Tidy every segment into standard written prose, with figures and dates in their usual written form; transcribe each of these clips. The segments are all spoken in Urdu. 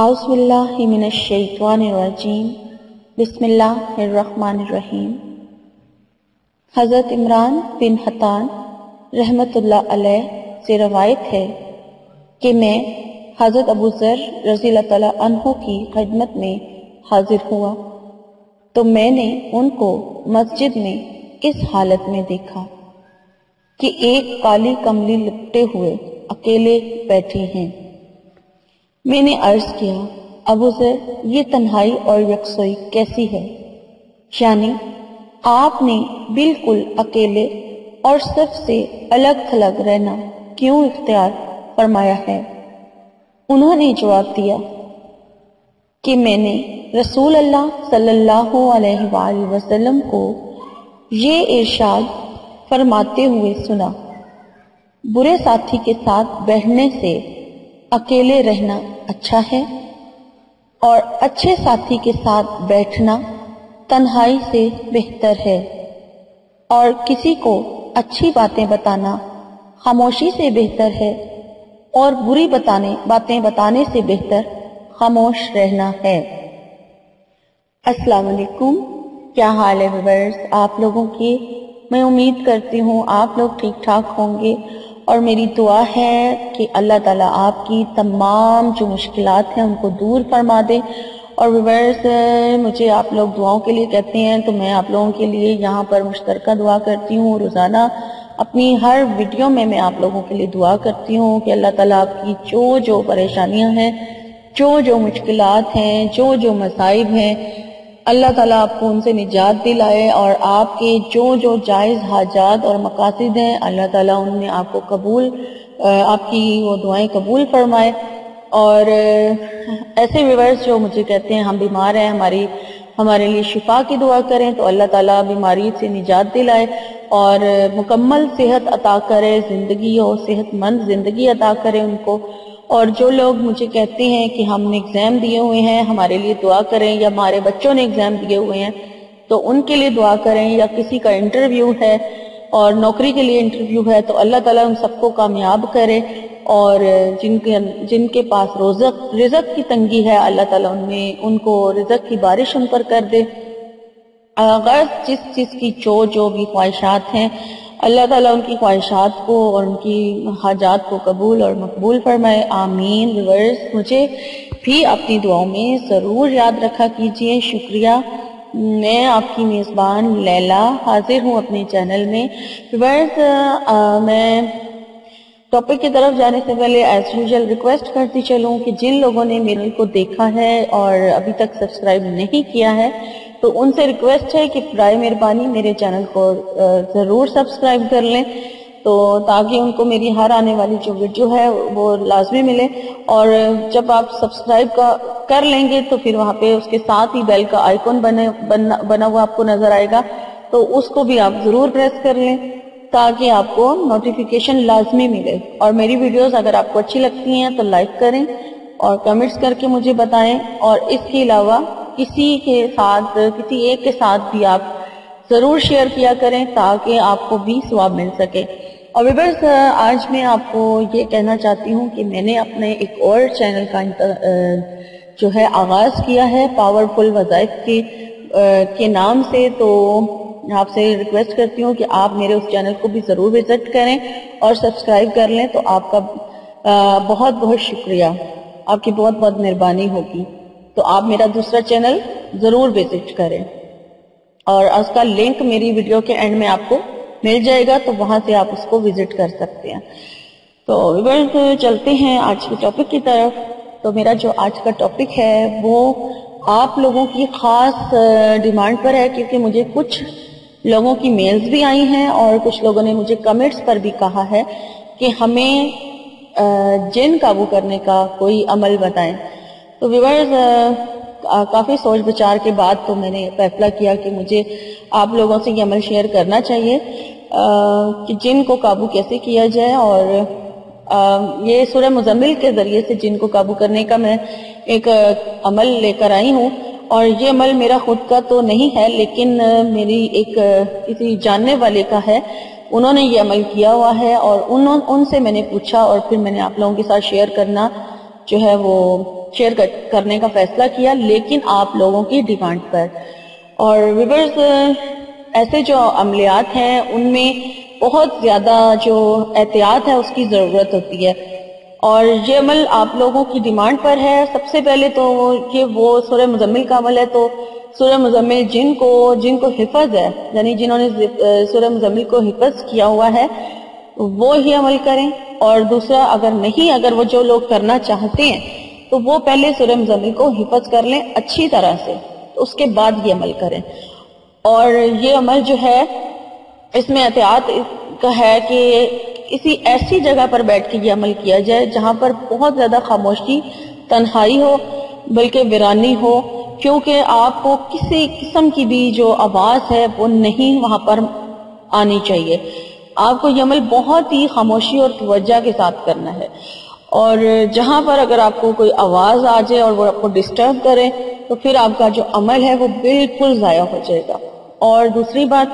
اعوذ باللہ من الشیطان الرجیم بسم اللہ الرحمن الرحیم۔ حضرت عمران بن حطان رحمت اللہ علیہ سے روایت ہے کہ میں حضرت ابو ذر رضی اللہ تعالیٰ عنہ کی خدمت میں حاضر ہوا تو میں نے ان کو مسجد میں اس حالت میں دیکھا کہ ایک کالی کملی لپٹے ہوئے اکیلے بیٹھے ہیں۔ میں نے عرض کیا، ابو ذر، یہ تنہائی اور یکسوئی کیسی ہے؟ یعنی آپ نے بالکل اکیلے اور سب سے الگ تھلگ رہنا کیوں اختیار فرمایا ہے؟ انہوں نے جواب دیا کہ میں نے رسول اللہ صلی اللہ علیہ وآلہ وسلم کو یہ ارشاد فرماتے ہوئے سنا، برے ساتھی کے ساتھ بیٹھنے سے اکیلے رہنا اچھا ہے اور اچھے ساتھی کے ساتھ بیٹھنا تنہائی سے بہتر ہے، اور کسی کو اچھی باتیں بتانا خاموشی سے بہتر ہے اور بری باتیں بتانے سے بہتر خاموش رہنا ہے۔ السلام علیکم، کیا حال ہے ویورز آپ لوگوں کی؟ میں امید کرتی ہوں آپ لوگ ٹھیک ٹھاک ہوں گے، اور میری دعا ہے کہ اللہ تعالیٰ آپ کی تمام جو مشکلات ہیں ان کو دور فرما دے۔ اور ویورز مجھے آپ لوگ دعاؤں کے لیے کہتے ہیں تو میں آپ لوگوں کے لیے یہاں پر مشترکہ دعا کرتی ہوں۔ روزانہ اپنی ہر ویڈیو میں آپ لوگوں کے لیے دعا کرتی ہوں کہ اللہ تعالیٰ آپ کی جو پریشانیاں ہیں، جو مشکلات ہیں، جو مصائب ہیں، اللہ تعالیٰ آپ کو ان سے نجات دلائے، اور آپ کے جو جائز حاجات اور مقاصد ہیں اللہ تعالیٰ ان میں آپ کو آپ کی وہ دعائیں قبول فرمائے۔ اور ایسے ویورز جو مجھے کہتے ہیں ہم بیمار ہیں، ہمارے لیے شفا کی دعا کریں، تو اللہ تعالیٰ بیماری سے نجات دلائے اور مکمل صحت عطا کرے، زندگی اور صحت مند زندگی عطا کرے ان کو۔ اور جو لوگ مجھے کہتے ہیں کہ ہم نے ایگزام دیے ہوئے ہیں ہمارے لیے دعا کریں، یا ہمارے بچوں نے ایگزام دیے ہوئے ہیں تو ان کے لیے دعا کریں، یا کسی کا انٹرویو ہے اور نوکری کے لیے انٹرویو ہے تو اللہ تعالیٰ ان سب کو کامیاب کرے، اور جن کے پاس رزق کی تنگی ہے اللہ تعالیٰ ان کو رزق کی بارش ان پر کر دے۔ غرض جس چیز کی جو بھی خواہشات ہیں اللہ تعالیٰ ان کی خواہشات کو اور ان کی حاجات کو قبول اور مقبول فرمائے، آمین۔ ویورز مجھے بھی اپنی دعاؤں میں ضرور یاد رکھا کیجئے۔ شکریہ۔ میں آپ کی میزبان لیلا حاضر ہوں اپنے چینل میں۔ ویورز میں ٹاپک کی طرف جانے سے پہلے ایز یوزول ریکویسٹ کرتی چلوں کہ جن لوگوں نے میرے کو دیکھا ہے اور ابھی تک سبسکرائب نہیں کیا ہے تو ان سے ریکویسٹ ہے کہ برائے مہربانی میرے چینل کو ضرور سبسکرائب کر لیں، تو تاکہ ان کو میری ہر آنے والی جو ویڈیو ہے وہ لازمی ملے۔ اور جب آپ سبسکرائب کر لیں گے تو پھر وہاں پہ اس کے ساتھ ہی بیل کا آئیکن بنا ہوا آپ کو نظر آئے گا، تو اس کو بھی آپ ضرور پریس کر لیں تاکہ آپ کو نوٹیفیکیشن لازمی ملے۔ اور میری ویڈیوز اگر آپ کو اچھی لگتی ہیں تو لائک کریں اور کمنٹس کر کے مجھے بتائیں، اور اس کے علاوہ کسی ایک کے ساتھ بھی آپ ضرور شیئر کیا کریں تاکہ آپ کو بھی ثواب مل سکے۔ اور ویورز آج میں آپ کو یہ کہنا چاہتی ہوں کہ میں نے اپنے ایک اور چینل کا جو ہے آغاز کیا ہے، پاورفل وظائف کے نام سے، تو آپ سے ریکویسٹ کرتی ہوں کہ آپ میرے اس چینل کو بھی ضرور وزٹ کریں اور سبسکرائب کر لیں، تو آپ کا بہت بہت شکریہ، آپ کی بہت بہت مہربانی ہوگی۔ تو آپ میرا دوسرا چینل ضرور وزٹ کریں، اور اس کا لنک میری ویڈیو کے اینڈ میں آپ کو مل جائے گا، تو وہاں سے آپ اس کو وزٹ کر سکتے ہیں۔ تو ویورز چلتے ہیں آج کے ٹاپک کی طرف۔ تو میرا جو آج کا ٹاپک ہے وہ آپ لوگوں کی خاص ڈیمانڈ پر ہے، کیونکہ مجھے کچھ لوگوں کی میلز بھی آئی ہیں اور کچھ لوگوں نے مجھے کمنٹس پر بھی کہا ہے کہ ہمیں جن قابو کرنے کا کوئی عمل بتائیں۔ تو ویورز کافی سوچ بچار کے بعد تو میں نے فیصلہ کیا کہ مجھے آپ لوگوں سے یہ عمل شیئر کرنا چاہیے کہ جن کو قابو کیسے کیا جائے، اور یہ سورہ مزمل کے ذریعے سے جن کو قابو کرنے کا میں ایک عمل لے کر آئی ہوں، اور یہ عمل میرا خود کا تو نہیں ہے لیکن میری کسی جاننے والے کا ہے، انہوں نے یہ عمل کیا ہوا ہے، اور ان سے میں نے پوچھا اور پھر میں نے آپ لوگوں کے ساتھ شیئر کرنا جو ہے وہ شیئر کرنے کا فیصلہ کیا، لیکن آپ لوگوں کی ڈیمانڈ پر. اور ویورز، ایسے جو عملیات ہیں ان میں بہت زیادہ جو احتیاط ہے اس کی ضرورت ہوتی ہے، اور یہ عمل آپ لوگوں کی ڈیمانڈ پر ہے. سب سے پہلے تو یہ وہ سورہ مزمل کا عمل ہے، تو سورہ مزمل جن کو حفظ ہے، یعنی جنہوں نے سورہ مزمل کو حفظ کیا ہوا ہے وہ ہی عمل کریں. اور دوسرا، اگر وہ جو لوگ کرنا چاہتے ہیں تو وہ پہلے سورہ مزمل کو حفظ کر لیں اچھی طرح سے، تو اس کے بعد یہ عمل کریں. اور یہ عمل جو ہے اس میں احتیاط کا ہے کہ کسی ایسی جگہ پر بیٹھ کے یہ عمل کیا جائے جہاں پر بہت زیادہ خاموشی، تنہائی ہو، بلکہ ویرانی ہو، کیونکہ آپ کو کسی قسم کی بھی جو آواز ہے وہ نہیں وہاں پر آنی چاہیے. آپ کو یہ عمل بہت ہی خاموشی اور توجہ کے ساتھ کرنا ہے، اور جہاں پر اگر آپ کو کوئی آواز آ جائے اور وہ آپ کو ڈسٹرب کرے تو پھر آپ کا جو عمل ہے وہ بالکل ضائع ہو جائے گا. اور دوسری بات،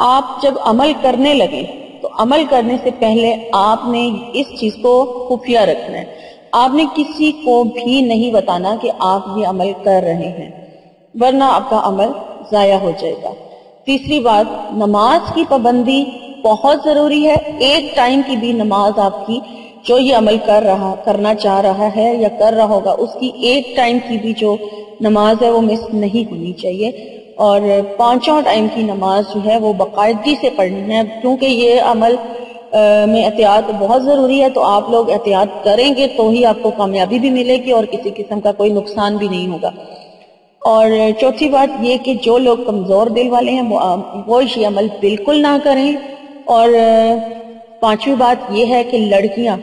آپ جب عمل کرنے لگیں تو عمل کرنے سے پہلے آپ نے اس چیز کو خفیہ رکھنا ہے. آپ نے کسی کو بھی نہیں بتانا کہ آپ یہ عمل کر رہے ہیں، ورنہ آپ کا عمل ضائع ہو جائے گا. تیسری بات، نماز کی پابندی بہت ضروری ہے. ایک ٹائم کی بھی نماز آپ کی جو یہ عمل کرنا چاہ رہا ہے یا کر رہا ہوگا، اس کی ایک ٹائم کی بھی جو نماز ہے وہ مس نہیں ہونی چاہیے. اور 5 ٹائم کی نماز جو ہے وہ باقاعدگی سے پڑھنی ہے، کیونکہ یہ عمل میں احتیاط بہت ضروری ہے. تو آپ لوگ احتیاط کریں گے تو ہی آپ کو کامیابی بھی ملے گی اور کسی قسم کا کوئی نقصان بھی نہیں ہوگا. اور چوتھی بات یہ کہ جو لوگ کمزور دل والے ہیں وہ یہ عمل بالکل نہ کریں. اور 5ویں بات یہ ہے کہ لڑکیاں،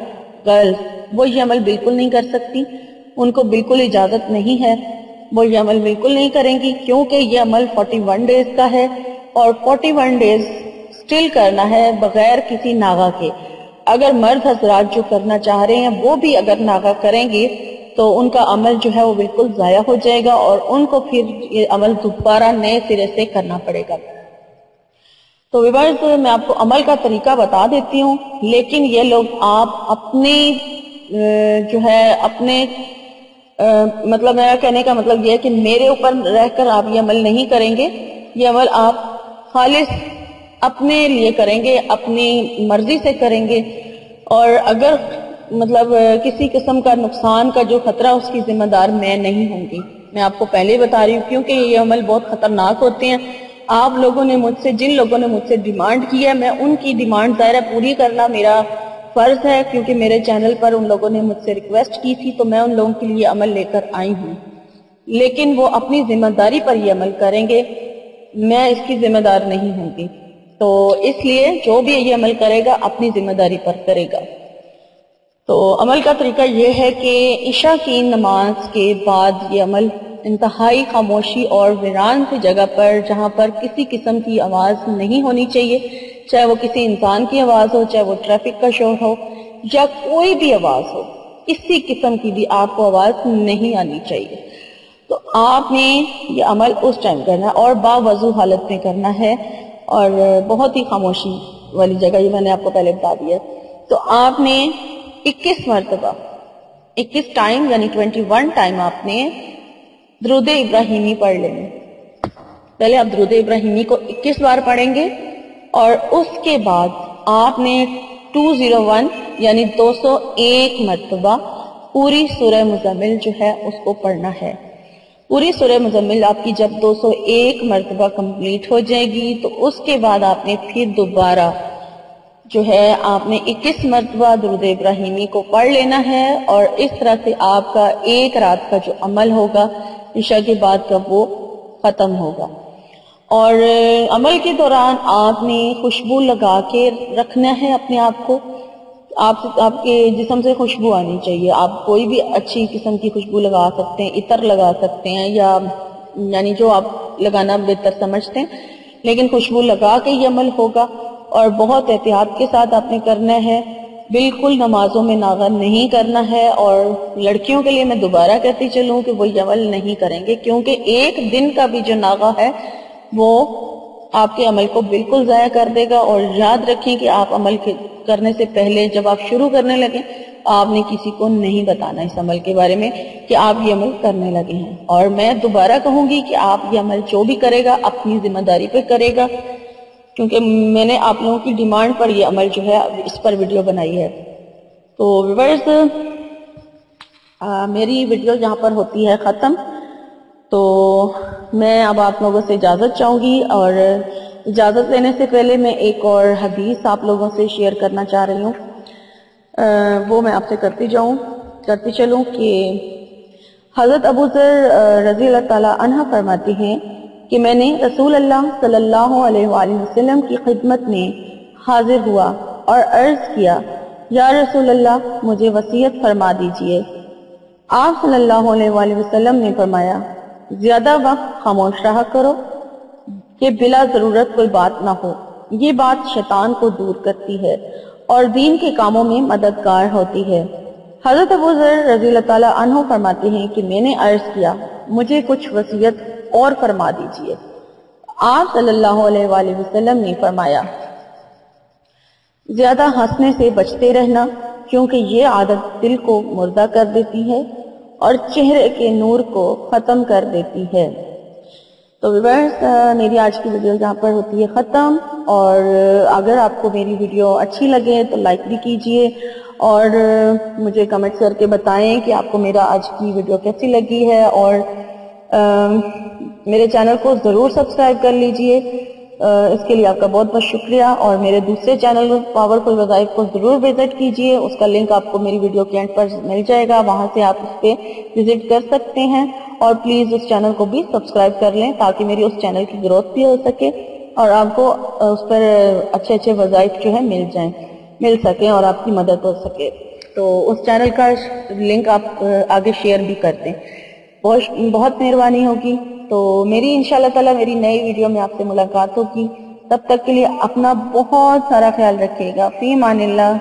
گرلز، وہ یہ عمل بالکل نہیں کر سکتی، ان کو بالکل اجازت نہیں ہے، وہ یہ عمل بالکل نہیں کریں گی، کیونکہ یہ عمل 41 ڈیز کا ہے، اور 41 ڈیز سٹل کرنا ہے بغیر کسی ناغہ کے. اگر مرد حضرات جو کرنا چاہ رہے ہیں وہ بھی اگر ناغہ کریں گے تو ان کا عمل جو ہے وہ بالکل ضائع ہو جائے گا، اور ان کو پھر یہ عمل دوبارہ نئے سرے سے کرنا پڑے گا. تو ویورز، میں آپ کو عمل کا طریقہ بتا دیتی ہوں، لیکن یہ لوگ آپ اپنے مطلب میرا کہنے کا مطلب یہ ہے کہ میرے اوپر رہ کر آپ یہ عمل نہیں کریں گے. یہ عمل آپ خالص اپنے لیے کریں گے، اپنی مرضی سے کریں گے. اور اگر کسی قسم کا نقصان کا جو خطرہ، اس کی ذمہ دار میں نہیں ہوں گی. میں آپ کو پہلے ہی بتا رہی ہوں، کیونکہ یہ عمل بہت خطرناک ہوتے ہیں. آپ لوگوں نے جن لوگوں نے مجھ سے ڈیمانڈ کی ہے، میں ان کی ڈیمانڈ ظاہر پوری کرنا میرا فرض ہے، کیونکہ میرے چینل پر ان لوگوں نے مجھ سے ریکویسٹ کی تھی تو میں ان لوگوں کے لیے عمل لے کر آئی ہوں. لیکن وہ اپنی ذمہ داری پر یہ عمل کریں گے، میں اس کی ذمہ دار نہیں ہوں گی. تو اس لیے جو بھی یہ عمل کرے گا اپنی ذمہ داری پر کرے گا. تو عمل کا طریقہ یہ ہے کہ عشاء کی نماز کے بعد یہ عمل انتہائی خاموشی اور ویران سی جگہ پر، جہاں پر کسی قسم کی آواز نہیں ہونی چاہیے، چاہے وہ کسی انسان کی آواز ہو، چاہے وہ ٹریفک کا شور ہو، یا کوئی بھی آواز ہو، کسی قسم کی بھی آپ کو آواز نہیں آنی چاہیے. تو آپ نے یہ عمل اس ٹائم کرنا ہے اور باوضو حالت میں کرنا ہے، اور بہت ہی خاموشی والی جگہ، یہ میں نے آپ کو پہلے بتا دیا. تو آپ نے 21 مرتبہ 21 ٹائم یعنی 21 ٹائم آپ نے درود ابراہیمی پڑھ لینے. پہلے آپ درود ابراہیمی کو 21 بار پڑھیں گے، اور اس کے بعد آپ نے 201 یعنی 201 مرتبہ پوری سورہ مزمل جو ہے اس کو پڑھنا ہے. پوری سورہ مزمل آپ کی جب 201 مرتبہ کمپلیٹ ہو جائے گی تو اس کے بعد آپ نے پھر دوبارہ جو ہے آپ نے 21 مرتبہ درود ابراہیمی کو پڑھ لینا ہے، اور اس طرح سے آپ کا ایک رات کا جو عمل ہوگا عشاء کے بعد کا وہ ختم ہوگا. اور عمل کے دوران آپ نے خوشبو لگا کے رکھنا ہے اپنے آپ کو. آپ کے جسم سے خوشبو آنی چاہیے. آپ کوئی بھی اچھی قسم کی خوشبو لگا سکتے ہیں، عطر لگا سکتے ہیں، یا یعنی جو آپ لگانا بہتر سمجھتے ہیں، لیکن خوشبو لگا کے یہ عمل ہوگا. اور بہت احتیاط کے ساتھ آپ نے کرنا ہے، بالکل نمازوں میں ناغہ نہیں کرنا ہے. اور لڑکیوں کے لیے میں دوبارہ کہتی چلوں کہ وہ یہ عمل نہیں کریں گے، کیونکہ ایک دن کا بھی جو ناغہ ہے وہ آپ کے عمل کو بالکل ضائع کر دے گا. اور یاد رکھیں کہ آپ عمل کرنے سے پہلے جب آپ شروع کرنے لگیں آپ نے کسی کو نہیں بتانا اس عمل کے بارے میں کہ آپ یہ عمل کرنے لگے ہیں. اور میں دوبارہ کہوں گی کہ آپ یہ عمل جو بھی کرے گا اپنی ذمہ داری پہ کرے گا، کیونکہ میں نے آپ لوگوں کی ڈیمانڈ پر یہ عمل جو ہے اس پر ویڈیو بنائی ہے. تو ویورز، میری ویڈیو یہاں پر ہوتی ہے ختم. تو میں اب آپ لوگوں سے اجازت چاہوں گی، اور اجازت لینے سے پہلے میں ایک اور حدیث آپ لوگوں سے شیئر کرنا چاہ رہی ہوں. وہ میں آپ سے کرتی چلوں کہ حضرت ابو ذر رضی اللہ تعالی عنہ فرماتے ہیں کہ میں نے رسول اللہ صلی اللہ علیہ وآلہ وسلم کی خدمت میں حاضر ہوا اور عرض کیا، یا رسول اللہ مجھے وصیت فرما دیجئے. آپ صلی اللہ علیہ وآلہ وسلم نے فرمایا، زیادہ وقت خاموش رہا کرو کہ بلا ضرورت کوئی بات نہ ہو، یہ بات شیطان کو دور کرتی ہے اور دین کے کاموں میں مددگار ہوتی ہے. حضرت ابو ذر رضی اللہ تعالیٰ عنہ فرماتے ہیں کہ میں نے عرض کیا، مجھے کچھ وصیت اور فرما دیجئے. آپ صلی اللہ علیہ وآلہ وسلم نے فرمایا، زیادہ ہنسنے سے بچتے رہنا، کیونکہ یہ عادت دل کو مردہ کر دیتی ہے اور چہرے کے نور کو ختم کر دیتی ہے. تو ویورز، میری آج کی ویڈیو یہاں پر ہوتی ہے ختم. اور اگر آپ کو میری ویڈیو اچھی لگے تو لائک بھی کیجئے اور مجھے کمنٹ کر کے بتائیں کہ آپ کو میرا آج کی ویڈیو کیسی لگی ہے. اور میرے چینل کو ضرور سبسکرائب کر لیجئے، اس کے لیے آپ کا بہت بہت شکریہ. اور میرے دوسرے چینل پاورفل وظائف کو ضرور وزٹ کیجئے، اس کا لنک آپ کو میری ویڈیو کے اینڈ پر مل جائے گا، وہاں سے آپ اس پہ وزٹ کر سکتے ہیں. اور پلیز اس چینل کو بھی سبسکرائب کر لیں تاکہ میری اس چینل کی گروتھ بھی ہو سکے اور آپ کو اس پر اچھے اچھے وظائف جو ہے مل سکیں اور آپ کی مدد ہو سکے. تو اس چینل کا لنک آپ آگے شیئر بھی کر دیں، بہت مہربانی ہوگی. تو میری انشاءاللہ تعالی میری نئی ویڈیو میں آپ سے ملاقات ہوگی. تب تک کے لیے اپنا بہت سارا خیال رکھیے گا. فی امان اللہ.